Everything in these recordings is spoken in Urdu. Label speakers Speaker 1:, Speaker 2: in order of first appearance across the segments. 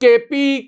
Speaker 1: KP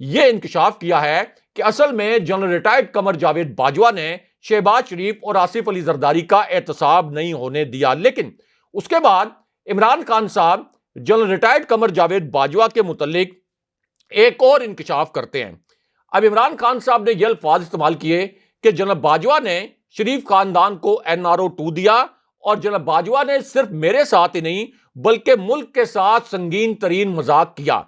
Speaker 1: یہ انکشاف کیا ہے کہ اصل میں جنرل ریٹائرڈ قمر جاوید باجوہ نے شہباز شریف اور آصف علی زرداری کا احتساب نہیں ہونے دیا. لیکن اس کے بعد عمران خان صاحب جنرل ریٹائرڈ قمر جاوید باجوہ کے متعلق ایک اور انکشاف کرتے ہیں. اب عمران خان صاحب نے یہ الفاظ استعمال کیے کہ جنرل باجوہ نے شریف خاندان کو NRO2 دیا اور جنرل باجوہ نے صرف میرے ساتھ ہی نہیں بلکہ ملک کے ساتھ سنگین ترین مذاق کیا.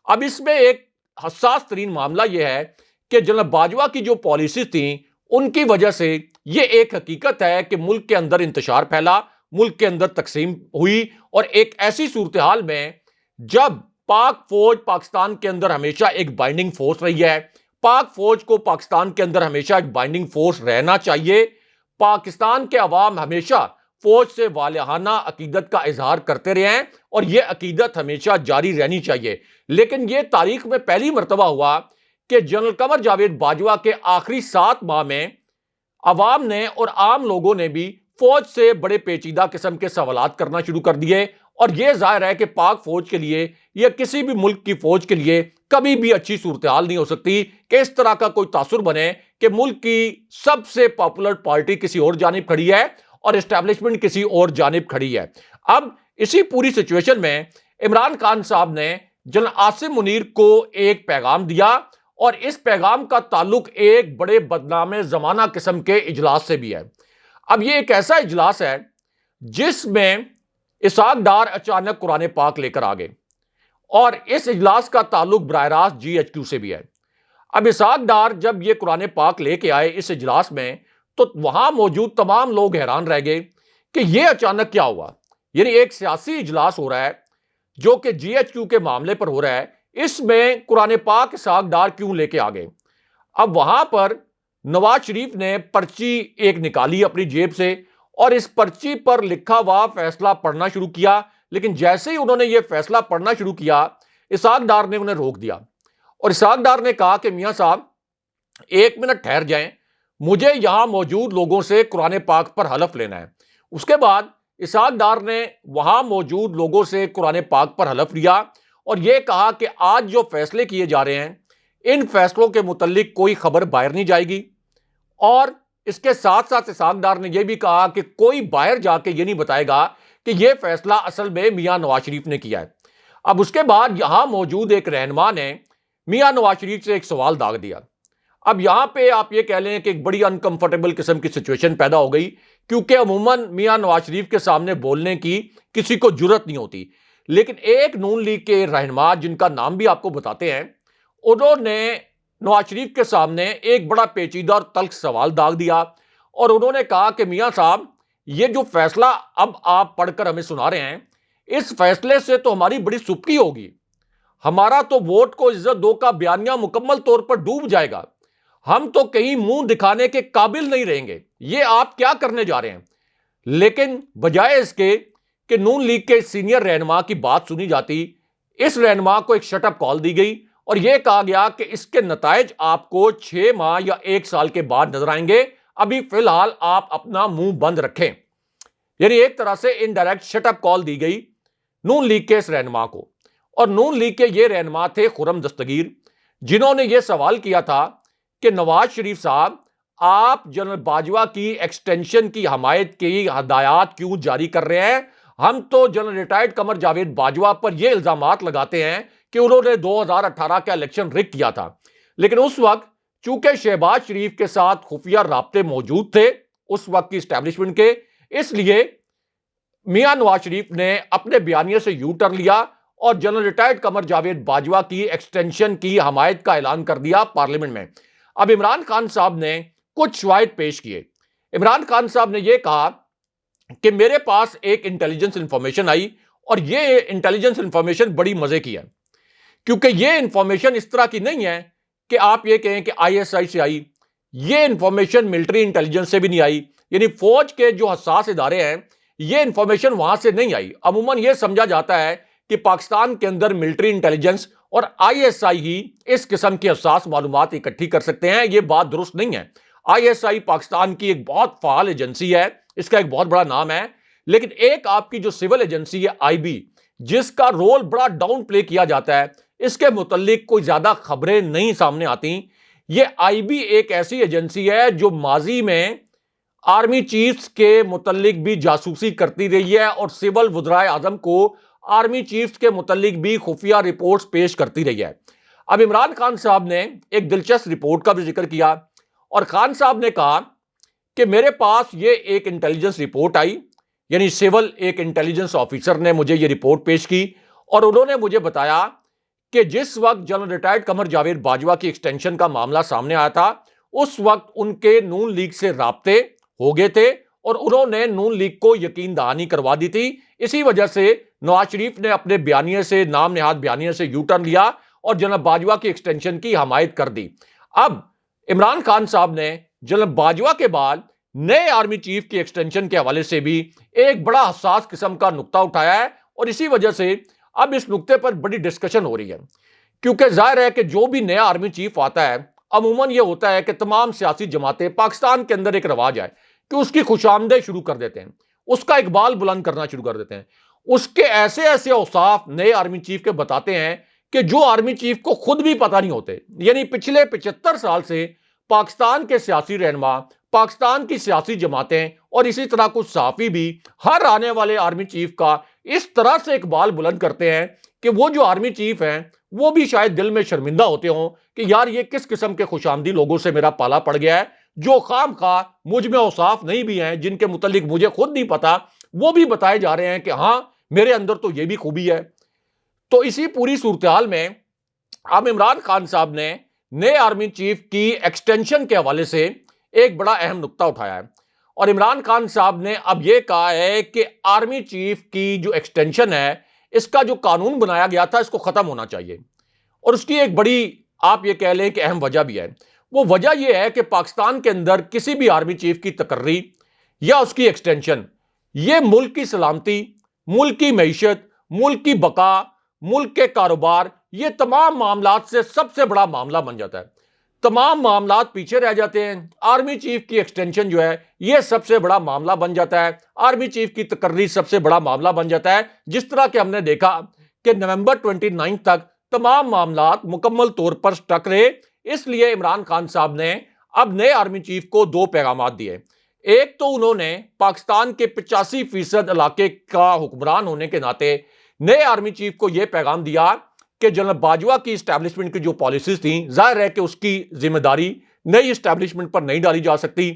Speaker 1: اب اس میں ایک حساس ترین معاملہ یہ ہے کہ جنرل باجوہ کی جو پالیسیز تھیں ان کی وجہ سے یہ ایک حقیقت ہے کہ ملک کے اندر انتشار پھیلا, ملک کے اندر تقسیم ہوئی, اور ایک ایسی صورتحال میں جب پاک فوج پاکستان کے اندر ہمیشہ ایک بائنڈنگ فورس رہی ہے, پاک فوج کو پاکستان کے اندر ہمیشہ ایک بائنڈنگ فورس رہنا چاہیے, پاکستان کے عوام ہمیشہ فوج سے والہانہ عقیدت کا اظہار کرتے رہے ہیں اور یہ عقیدت ہمیشہ جاری رہنی چاہیے. لیکن یہ تاریخ میں پہلی مرتبہ ہوا کہ جنرل قمر جاوید باجوہ کے آخری 7 ماہ میں عوام نے اور عام لوگوں نے بھی فوج سے بڑے پیچیدہ قسم کے سوالات کرنا شروع کر دیے, اور یہ ظاہر ہے کہ پاک فوج کے لیے یا کسی بھی ملک کی فوج کے لیے کبھی بھی اچھی صورتحال نہیں ہو سکتی کہ اس طرح کا کوئی تاثر بنے کہ ملک کی سب سے پاپولر پارٹی کسی اور جانب کھڑی ہے اور اسٹیبلشمنٹ کسی اور جانب کھڑی ہے. اب اسی پوری سچویشن میں عمران خان صاحب نے جنرل عاصم منیر کو ایک پیغام دیا, اور اس پیغام کا تعلق ایک بڑے بدنام زمانہ قسم کے اجلاس سے بھی ہے. اب یہ ایک ایسا اجلاس ہے جس میں اسحاق ڈار اچانک قرآن پاک لے کر آگے, اور اس اجلاس کا تعلق براہ راست GHQ سے بھی ہے. اب اسحاق ڈار جب یہ قرآن پاک لے کے آئے اس اجلاس میں تو وہاں موجود تمام لوگ حیران رہ گئے کہ یہ اچانک کیا ہوا. یعنی ایک سیاسی اجلاس ہو رہا ہے جو کہ GHQ کے معاملے پر ہو رہا ہے, اس میں قرآن پاک اسحاق ڈار کیوں لے کے آگے. اب وہاں پر نواز شریف نے پرچی ایک نکالی اپنی جیب سے اور اس پرچی پر لکھا ہوا فیصلہ پڑھنا شروع کیا. لیکن جیسے ہی انہوں نے یہ فیصلہ پڑھنا شروع کیا اسحاق ڈار نے انہیں روک دیا, اور اسحاق ڈار نے کہا کہ میاں صاحب 1 منٹ ٹھہر جائیں, مجھے یہاں موجود لوگوں سے قرآن پاک پر حلف لینا ہے. اس کے بعد اسحاق ڈار نے وہاں موجود لوگوں سے قرآن پاک پر حلف لیا اور یہ کہا کہ آج جو فیصلے کیے جا رہے ہیں ان فیصلوں کے متعلق کوئی خبر باہر نہیں جائے گی, اور اس کے ساتھ ساتھ اسحاق ڈار نے یہ بھی کہا کہ کوئی باہر جا کے یہ نہیں بتائے گا کہ یہ فیصلہ اصل میں میاں نواز شریف نے کیا ہے. اب اس کے بعد یہاں موجود ایک رہنما نے میاں نواز شریف سے ایک سوال داغ دیا. اب یہاں پہ آپ یہ کہہ لیں کہ ایک بڑی انکمفرٹیبل قسم کی سچویشن پیدا ہو گئی, کیونکہ عموماً میاں نواز شریف کے سامنے بولنے کی کسی کو جرت نہیں ہوتی. لیکن ایک نون لیگ کے رہنما جن کا نام بھی آپ کو بتاتے ہیں, انہوں نے نواز شریف کے سامنے ایک بڑا پیچیدہ اور تلخ سوال داغ دیا, اور انہوں نے کہا کہ میاں صاحب یہ جو فیصلہ اب آپ پڑھ کر ہمیں سنا رہے ہیں اس فیصلے سے تو ہماری بڑی سبکی ہوگی, ہمارا تو ووٹ کو عزت دو کا بیانیہ مکمل طور پر ڈوب جائے گا, ہم تو کہیں منہ دکھانے کے قابل نہیں رہیں گے, یہ آپ کیا کرنے جا رہے ہیں. لیکن بجائے اس کے کہ نون لیگ کے سینئر رہنما کی بات سنی جاتی, اس رہنما کو ایک شٹ اپ کال دی گئی اور یہ کہا گیا کہ اس کے نتائج آپ کو 6 ماہ یا 1 سال کے بعد نظر آئیں گے, ابھی فی الحال آپ اپنا منہ بند رکھیں. یعنی ایک طرح سے انڈائریکٹ شٹ اپ کال دی گئی نون لیگ کے اس رہنما کو. اور نون لیگ کے یہ رہنما تھے خرم دستگیر, جنہوں نے یہ سوال کیا تھا کہ نواز شریف صاحب آپ جنرل باجوہ کی ایکسٹینشن کی حمایت کی ہدایات کیوں جاری کر رہے ہیں. ہم تو جنرل ریٹائرڈ قمر جاوید باجوہ پر یہ الزامات لگاتے ہیں کہ انہوں نے 2018 کا الیکشن رگ کیا تھا, لیکن اس وقت چونکہ شہباز شریف کے ساتھ خفیہ رابطے موجود تھے اس وقت کی اسٹیبلشمنٹ کے, اس لیے میاں نواز شریف نے اپنے بیانیے سے یو ٹرن لیا اور جنرل ریٹائرڈ قمر جاوید باجوہ کی ایکسٹینشن کی حمایت کا اعلان کر دیا پارلیمنٹ میں. اب عمران خان صاحب نے کچھ شواہد پیش کیے. عمران خان صاحب نے یہ کہا کہ میرے پاس ایک انٹیلیجنس انفارمیشن آئی, اور یہ انٹیلیجنس انفارمیشن بڑی مزے کی ہے, کیونکہ یہ انفارمیشن اس طرح کی نہیں ہے کہ آپ یہ کہیں کہ ISI سے آئی. یہ انفارمیشن ملٹری انٹیلیجنس سے بھی نہیں آئی, یعنی فوج کے جو حساس ادارے ہیں یہ انفارمیشن وہاں سے نہیں آئی. عموماً یہ سمجھا جاتا ہے کہ پاکستان کے اندر ملٹری انٹیلیجنس اور ISI ہی اس قسم کی حساس معلومات اکٹھی کر سکتے ہیں. یہ بات درست نہیں ہے. ISI پاکستان کی ایک بہت فعال ایجنسی ہے, اس کا ایک بہت بڑا نام ہے, لیکن ایک آپ کی جو سول ایجنسی ہے IB, جس کا رول بڑا ڈاؤن پلے کیا جاتا ہے, اس کے متعلق کوئی زیادہ خبریں نہیں سامنے آتی۔ یہ آئی بی ایک ایسی ایجنسی ہے جو ماضی میں آرمی چیفز کے متعلق بھی جاسوسی کرتی رہی ہے اور سول وزرائے اعظم کو آرمی چیفز کے متعلق بھی خفیہ رپورٹس پیش کرتی رہی ہے۔ اب عمران خان صاحب نے ایک دلچسپ رپورٹ کا بھی ذکر کیا اور خان صاحب نے کہا کہ میرے پاس یہ ایک انٹیلیجنس رپورٹ آئی، یعنی سول ایک انٹیلیجنس آفیسر نے مجھے یہ رپورٹ پیش کی اور انہوں نے مجھے بتایا کہ جس وقت جنرل ریٹائرڈ قمر جاوید باجوہ کی ایکسٹینشن کا معاملہ سامنے آیا تھا، اس وقت ان کے نون لیگ سے رابطے ہو گئے تھے اور انہوں نے نون لیگ کو یقین دہانی کروا دی تھی۔ اسی وجہ سے نواز شریف نے اپنے بیانیے سے، نام نہاد بیانیے سے یو ٹرن لیا اور جنرل باجوہ کی ایکسٹینشن کی حمایت کر دی۔ اب عمران خان صاحب نے جنرل باجوہ کے بعد نئے آرمی چیف کی ایکسٹینشن کے حوالے سے بھی ایک بڑا حساس قسم کا نقطہ اٹھایا ہے اور اسی وجہ سے اب اس نقطے پر بڑی ڈسکشن ہو رہی ہے، کیونکہ ظاہر ہے کہ جو بھی نیا آرمی چیف آتا ہے عموماً یہ ہوتا ہے کہ تمام سیاسی جماعتیں، پاکستان کے اندر ایک رواج ہے کہ اس کی خوش آمدید شروع کر دیتے ہیں، اس کا اقبال بلند کرنا شروع کر دیتے ہیں، اس کے ایسے ایسے اوصاف نئے آرمی چیف کے بتاتے ہیں کہ جو آرمی چیف کو خود بھی پتہ نہیں ہوتے۔ یعنی پچھلے 75 سال سے پاکستان کے سیاسی رہنما، پاکستان کی سیاسی جماعتیں اور اسی طرح کچھ صحافی بھی ہر آنے والے آرمی چیف کا اس طرح سے اقبال بلند کرتے ہیں کہ وہ جو آرمی چیف ہیں وہ بھی شاید دل میں شرمندہ ہوتے ہوں کہ یار یہ کس قسم کے خوش آمدی لوگوں سے میرا پالا پڑ گیا ہے، جو خام خواہ مجھ میں اوصاف نہیں بھی ہیں، جن کے متعلق مجھے خود نہیں پتا، وہ بھی بتائے جا رہے ہیں کہ ہاں میرے اندر تو یہ بھی خوبی ہے۔ تو اسی پوری صورتحال میں اب عمران خان صاحب نے نئے آرمی چیف کی ایکسٹینشن کے حوالے سے ایک بڑا اہم نقطہ اٹھایا ہے اور عمران خان صاحب نے اب یہ کہا ہے کہ آرمی چیف کی جو ایکسٹینشن ہے، اس کا جو قانون بنایا گیا تھا اس کو ختم ہونا چاہیے، اور اس کی ایک بڑی آپ یہ کہہ لیں کہ اہم وجہ بھی ہے۔ وہ وجہ یہ ہے کہ پاکستان کے اندر کسی بھی آرمی چیف کی تقرری یا اس کی ایکسٹینشن یہ ملک کی سلامتی، ملک کی معیشت، ملک کی بقا، ملک کے کاروبار، یہ تمام معاملات سے سب سے بڑا معاملہ بن جاتا ہے۔ تمام معاملات پیچھے رہ جاتے ہیں، آرمی چیف کی ایکسٹینشن جو ہے یہ سب سے بڑا معاملہ بن جاتا ہے، آرمی چیف کی تقرری سب سے بڑا معاملہ بن جاتا ہے، جس طرح کہ ہم نے دیکھا کہ نومبر 29 تک تمام معاملات مکمل طور پر سٹک رہے۔ اس لیے عمران خان صاحب نے اب نئے آرمی چیف کو دو پیغامات دیے۔ ایک تو انہوں نے پاکستان کے 85% علاقے کا حکمران ہونے کے ناطے نئے آرمی چیف کو یہ پیغام دیا کہ جنرل باجوہ کی اسٹیبلشمنٹ کی جو پالیسیز تھیں، ظاہر ہے کہ اس کی ذمہ داری نئی اسٹیبلشمنٹ پر نہیں ڈالی جا سکتی۔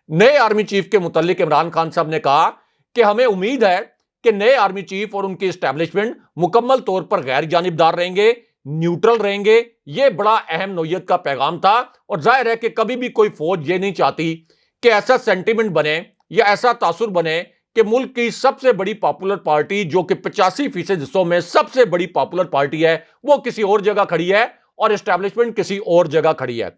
Speaker 1: نئے آرمی چیف کے متعلق عمران خان صاحب نے کہا کہ ہمیں امید ہے کہ نئے آرمی چیف اور ان کی اسٹیبلشمنٹ مکمل طور پر غیر جانبدار رہیں گے، نیوٹرل رہیں گے۔ یہ بڑا اہم نوعیت کا پیغام تھا اور ظاہر ہے کہ کبھی بھی کوئی فوج یہ نہیں چاہتی کہ ایسا سینٹیمنٹ بنے یا ایسا تاثر بنے کہ ملک کی سب سے بڑی پاپولر پارٹی، جو کہ 85% حصوں میں سب سے بڑی پاپولر پارٹی ہے، وہ کسی اور جگہ کھڑی ہے اور اسٹیبلشمنٹ کسی اور جگہ کھڑی ہے۔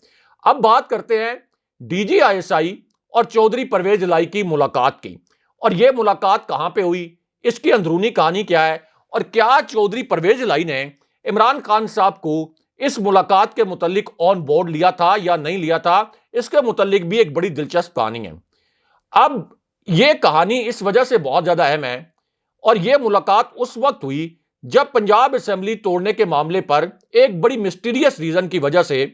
Speaker 1: اب بات کرتے ہیں D G I S I اور چودھری پرویز الہی کی ملاقات کی، اور یہ ملاقات کہاں پہ ہوئی، اس کی اندرونی کہانی کیا ہے، اور کیا چودھری پرویز الہی نے عمران خان صاحب کو اس ملاقات کے متعلق آن بورڈ لیا تھا یا نہیں لیا تھا، اس کے متعلق بھی ایک بڑی دلچسپ کہانی ہے۔ اب یہ کہانی اس وجہ سے بہت زیادہ اہم ہے اور یہ ملاقات اس وقت ہوئی جب پنجاب اسمبلی توڑنے کے معاملے پر ایک بڑی مسٹیریس ریزن کی وجہ سے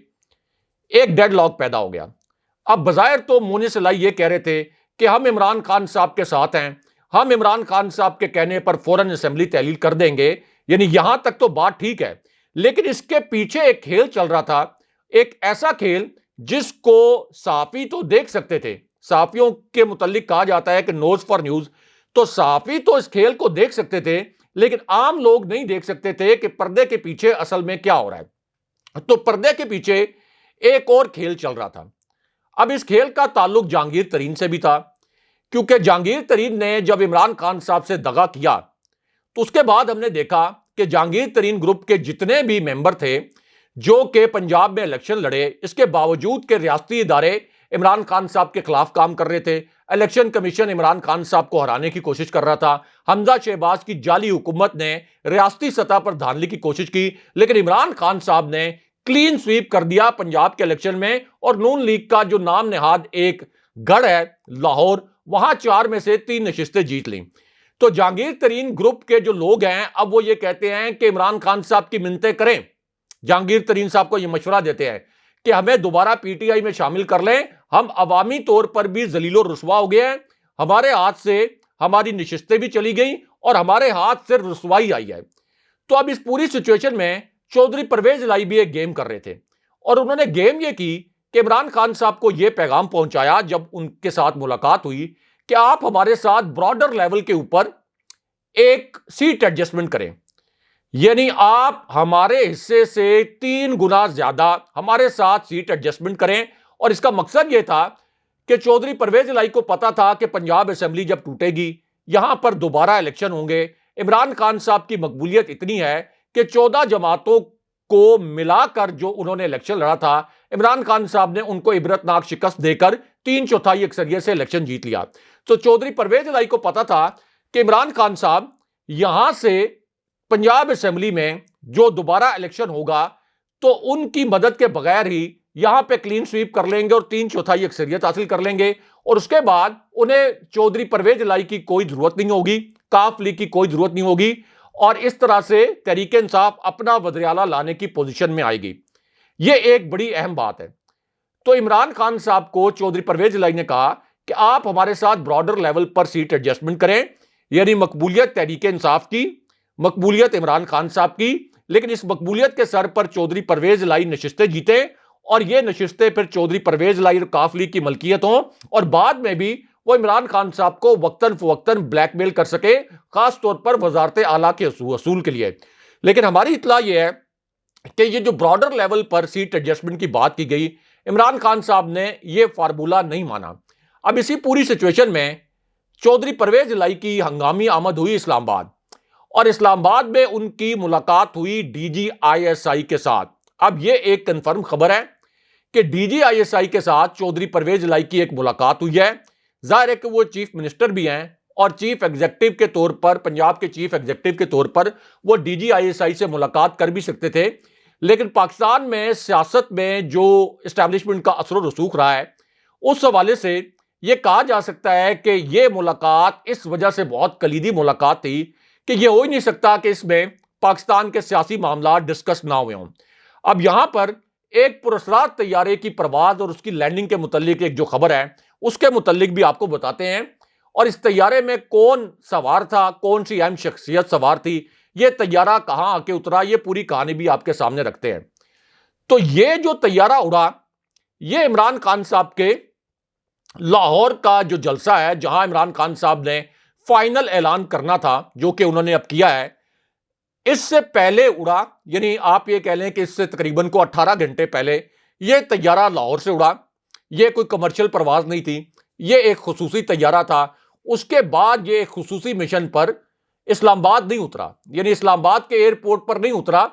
Speaker 1: ایک ڈیڈ لاک پیدا ہو گیا۔ اب بظاہر تو مونس الہی یہ کہہ رہے تھے کہ ہم عمران خان صاحب کے ساتھ ہیں، ہم عمران خان صاحب کے کہنے پر فوراً اسمبلی تحلیل کر دیں گے، یعنی یہاں تک تو بات ٹھیک ہے، لیکن اس کے پیچھے ایک کھیل چل رہا تھا، ایک ایسا کھیل جس کو صحافی تو دیکھ سکتے تھے۔ صحافیوں کے متعلق کہا جاتا ہے کہ نوز فار نیوز، تو صحافی تو اس کھیل کو دیکھ سکتے تھے لیکن عام لوگ نہیں دیکھ سکتے تھے کہ پردے کے پیچھے اصل میں کیا ہو رہا ہے۔ تو پردے کے پیچھے ایک اور کھیل چل رہا تھا۔ اب اس کھیل کا تعلق جہانگیر ترین سے بھی تھا، کیونکہ جہانگیر ترین نے جب عمران خان صاحب سے دغا کیا تو اس کے بعد ہم نے دیکھا کہ جہانگیر ترین گروپ کے جتنے بھی ممبر تھے جو کہ پنجاب میں الیکشن لڑے، اس کے باوجود کہ ریاستی ادارے عمران خان صاحب کے خلاف کام کر رہے تھے، الیکشن کمیشن عمران خان صاحب کو ہرانے کی کوشش کر رہا تھا، حمزہ شہباز کی جعلی حکومت نے ریاستی سطح پر دھاندلی کی کوشش کی، لیکن عمران خان صاحب نے کلین سویپ کر دیا پنجاب کے الیکشن میں، اور نون لیگ کا جو نام نہاد ایک گڑھ ہے لاہور، وہاں 4 میں سے 3 نشستیں جیت لیں۔ تو جہانگیر ترین گروپ کے جو لوگ ہیں اب وہ یہ کہتے ہیں کہ عمران خان صاحب کی منتیں کریں، جہانگیر ترین صاحب کو یہ مشورہ دیتے ہیں کہ ہمیں دوبارہ پی ٹی آئی میں شامل کر لیں، ہم عوامی طور پر بھی ذلیل و رسوا ہو گئے ہیں، ہمارے ہاتھ سے ہماری نشستیں بھی چلی گئیں اور ہمارے ہاتھ سے رسوائی آئی ہے۔ تو اب اس پوری سچویشن میں چودھری پرویز الہی بھی ایک گیم کر رہے تھے، اور انہوں نے گیم یہ کی کہ عمران خان صاحب کو یہ پیغام پہنچایا جب ان کے ساتھ ملاقات ہوئی کہ آپ ہمارے ساتھ براڈر لیول کے اوپر ایک سیٹ ایڈجسٹمنٹ کریں، یعنی آپ ہمارے حصے سے 3 گنا زیادہ ہمارے ساتھ سیٹ ایڈجسٹمنٹ کریں۔ اور اس کا مقصد یہ تھا کہ چودھری پرویز الہی کو پتا تھا کہ پنجاب اسمبلی جب ٹوٹے گی، یہاں پر دوبارہ الیکشن ہوں گے، عمران خان صاحب کی مقبولیت اتنی ہے کہ 14 جماعتوں کو ملا کر جو انہوں نے الیکشن لڑا تھا، عمران خان صاحب نے ان کو عبرتناک شکست دے کر 3/4 اکثریت سے الیکشن جیت لیا۔ تو چودھری پرویز الہی کو پتا تھا کہ عمران خان صاحب یہاں سے پنجاب اسمبلی میں جو دوبارہ الیکشن ہوگا تو ان کی مدد کے بغیر ہی یہاں پہ کلین سویپ کر لیں گے اور 3/4 اکثریت حاصل کر لیں گے، اور اس کے بعد انہیں چودھری پرویز الہی کی کوئی ضرورت نہیں ہوگی، کاف لیگ کی کوئی ضرورت نہیں ہوگی، اور اس طرح سے تحریک انصاف اپنا وزیر اعلیٰ لانے کی پوزیشن میں آئے گی۔ یہ ایک بڑی اہم بات ہے۔ تو عمران خان صاحب کو چودھری پرویز الہی نے کہا کہ آپ ہمارے ساتھ براڈر لیول پر سیٹ ایڈجسٹمنٹ کریں، یعنی مقبولیت تحریک انصاف کی، مقبولیت عمران خان صاحب کی، لیکن اس مقبولیت کے سر پر چودھری پرویز الہی نشستیں جیتے، اور یہ نشستیں پھر چودھری پرویز الہی اور کاف لیگ کی ملکیت ہوں، اور بعد میں بھی وہ عمران خان صاحب کو وقتاً فوقتاً بلیک میل کر سکے، خاص طور پر وزارت اعلیٰ کے حصول کے لیے۔ لیکن ہماری اطلاع یہ ہے کہ یہ جو براڈر لیول پر سیٹ ایڈجسٹمنٹ کی بات کی گئی، عمران خان صاحب نے یہ فارمولہ نہیں مانا۔ اب اسی پوری سچویشن میں چودھری پرویز الہی کی ہنگامی آمد ہوئی اسلام آباد، اور اسلام آباد میں ان کی ملاقات ہوئی D G I S I کے ساتھ۔ اب یہ ایک کنفرم خبر ہے کہ D G I S I کے ساتھ چودھری پرویز الہی کی ایک ملاقات ہوئی ہے۔ ظاہر ہے کہ وہ چیف منسٹر بھی ہیں، اور چیف ایگزیکٹو کے طور پر، پنجاب کے چیف ایگزیکٹو کے طور پر وہ D G I S I سے ملاقات کر بھی سکتے تھے، لیکن پاکستان میں سیاست میں جو اسٹیبلشمنٹ کا اثر و رسوخ رہا ہے، اس حوالے سے یہ کہا جا سکتا ہے کہ یہ ملاقات اس وجہ سے بہت کلیدی ملاقات تھی کہ یہ ہو ہی نہیں سکتا کہ اس میں پاکستان کے سیاسی معاملات ڈسکس نہ ہوئے ہوں۔ اب یہاں پر ایک پراسرار طیارے کی پرواز اور اس کی لینڈنگ کے متعلق ایک جو خبر ہے، اس کے متعلق بھی آپ کو بتاتے ہیں، اور اس طیارے میں کون سوار تھا، کون سی اہم شخصیت سوار تھی، یہ طیارہ کہاں آ کے اترا، یہ پوری کہانی بھی آپ کے سامنے رکھتے ہیں۔ تو یہ جو طیارہ اڑا، یہ عمران خان صاحب کے لاہور کا جو جلسہ ہے، جہاں عمران خان صاحب نے فائنل اعلان کرنا تھا، جو کہ انہوں نے اب کیا ہے، اس سے پہلے اڑا، یعنی آپ یہ کہہ لیں کہ اس سے تقریباً 18 گھنٹے پہلے یہ طیارہ لاہور سے اڑا۔ یہ کوئی کمرشل پرواز نہیں تھی، یہ ایک خصوصی طیارہ تھا۔ اس کے بعد یہ ایک خصوصی مشن پر اسلام آباد نہیں اترا، یعنی اسلام آباد کے ایئرپورٹ پر نہیں اترا۔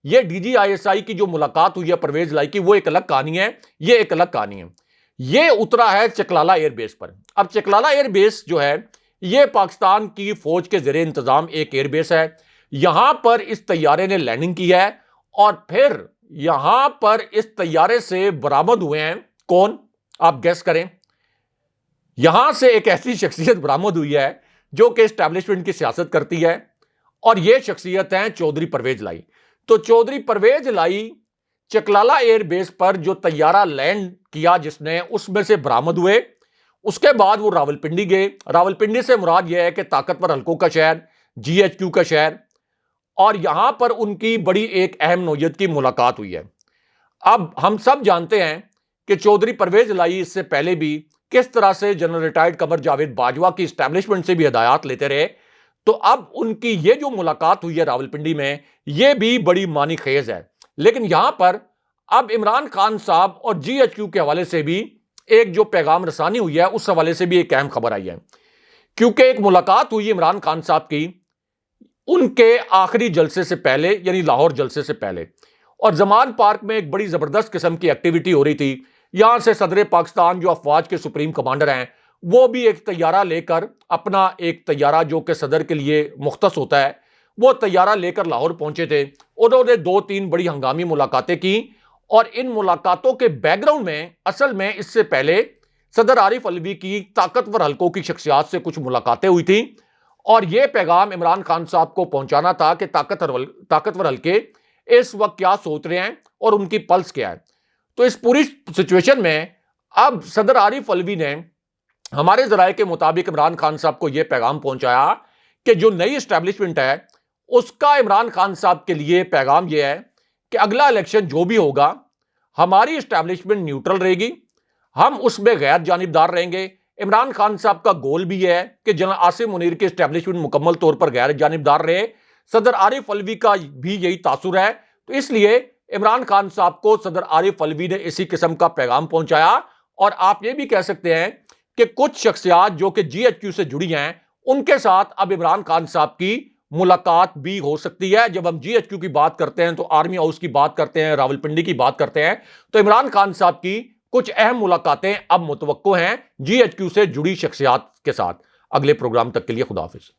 Speaker 1: یہ D G I S I کی جو ملاقات ہوئی ہے پرویز الہی کی، وہ ایک الگ کہانی ہے، یہ ایک الگ کہانی ہے۔ یہ اترا ہے چکلالہ ایئر بیس پر۔ اب چکلالہ ایئر بیس جو ہے، یہ پاکستان کی فوج کے زیر انتظام ایک ایئر بیس ہے۔ یہاں پر اس طیارے نے لینڈنگ کی ہے، اور پھر یہاں پر اس طیارے سے برآمد ہوئے ہیں کون؟ آپ گیس کریں۔ یہاں سے ایک ایسی شخصیت برآمد ہوئی ہے جو کہ اسٹیبلشمنٹ کی سیاست کرتی ہے، اور یہ شخصیت ہیں چودھری پرویز الہی۔ تو چودھری پرویز الہی چکلالہ ایئر بیس پر جو طیارہ لینڈ کیا جس نے، اس میں سے برآمد ہوئے۔ اس کے بعد وہ راولپنڈی گئے۔ راولپنڈی سے مراد یہ ہے کہ طاقتور حلقوں کا شہر، جی ایچ کیو کا شہر، اور یہاں پر ان کی بڑی ایک اہم نوعیت کی ملاقات ہوئی ہے۔ اب ہم سب جانتے ہیں کہ چودھری پرویز الہی اس سے پہلے بھی کس طرح سے جنرل ریٹائرڈ قمر جاوید باجوہ کی اسٹیبلشمنٹ سے بھی ہدایات لیتے رہے۔ تو اب ان کی یہ جو ملاقات ہوئی ہے راولپنڈی میں، یہ بھی بڑی معنی خیز ہے۔ لیکن یہاں پر اب عمران خان صاحب اور جی ایچ کیو کے حوالے سے بھی ایک جو پیغام رسانی ہوئی ہے، اس حوالے سے بھی ایک اہم خبر آئی ہے، کیونکہ ایک ملاقات ہوئی عمران خان صاحب کی ان کے آخری جلسے سے پہلے، یعنی لاہور جلسے سے پہلے، اور زمان پارک میں ایک بڑی زبردست قسم کی ایکٹیویٹی ہو رہی تھی۔ یہاں سے صدر پاکستان جو افواج کے سپریم کمانڈر ہیں، وہ بھی ایک طیارہ لے کر، اپنا ایک طیارہ جو کہ صدر کے لیے مختص ہوتا ہے، وہ طیارہ لے کر لاہور پہنچے تھے۔ انہوں نے 2-3 بڑی ہنگامی ملاقاتیں کی، اور ان ملاقاتوں کے بیک گراؤنڈ میں اصل میں اس سے پہلے صدر عارف علوی کی طاقتور حلقوں کی شخصیات سے کچھ ملاقاتیں ہوئی تھیں، اور یہ پیغام عمران خان صاحب کو پہنچانا تھا کہ طاقتور حلقے اس وقت کیا سوچ رہے ہیں اور ان کی پلس کیا ہے. تو اس پوری سچویشن میں اب صدر عارف علوی نے ہمارے ذرائع کے مطابق عمران خان صاحب کو یہ پیغام پہنچایا کہ جو نئی اسٹیبلشمنٹ ہے اس کا عمران خان صاحب کے لیے پیغام یہ ہے کہ اگلا الیکشن جو بھی ہوگا ہماری اسٹیبلشمنٹ نیوٹرل رہے گی, ہم اس میں غیر جانبدار رہیں گے. عمران خان صاحب کا گول بھی یہ ہے کہ جنرل عاصم منیر کی اسٹیبلشمنٹ مکمل طور پر غیر جانبدار رہے. صدر عارف علوی کا بھی یہی تاثر ہے, تو اس لیے عمران خان صاحب کو صدر عارف علوی نے اسی قسم کا پیغام پہنچایا. اور آپ یہ بھی کہہ سکتے ہیں کہ کچھ شخصیات جو کہ جی ایچ کیو سے جڑی ہیں ان کے ساتھ اب عمران خان صاحب کی ملاقات بھی ہو سکتی ہے. جب ہم جی ایچ کیو کی بات کرتے ہیں تو آرمی ہاؤس کی بات کرتے ہیں, راولپنڈی کی بات کرتے ہیں, تو عمران خان صاحب کی کچھ اہم ملاقاتیں اب متوقع ہیں جی ایچ کیو سے جڑی شخصیات کے ساتھ. اگلے پروگرام تک کے لیے خدا حافظ.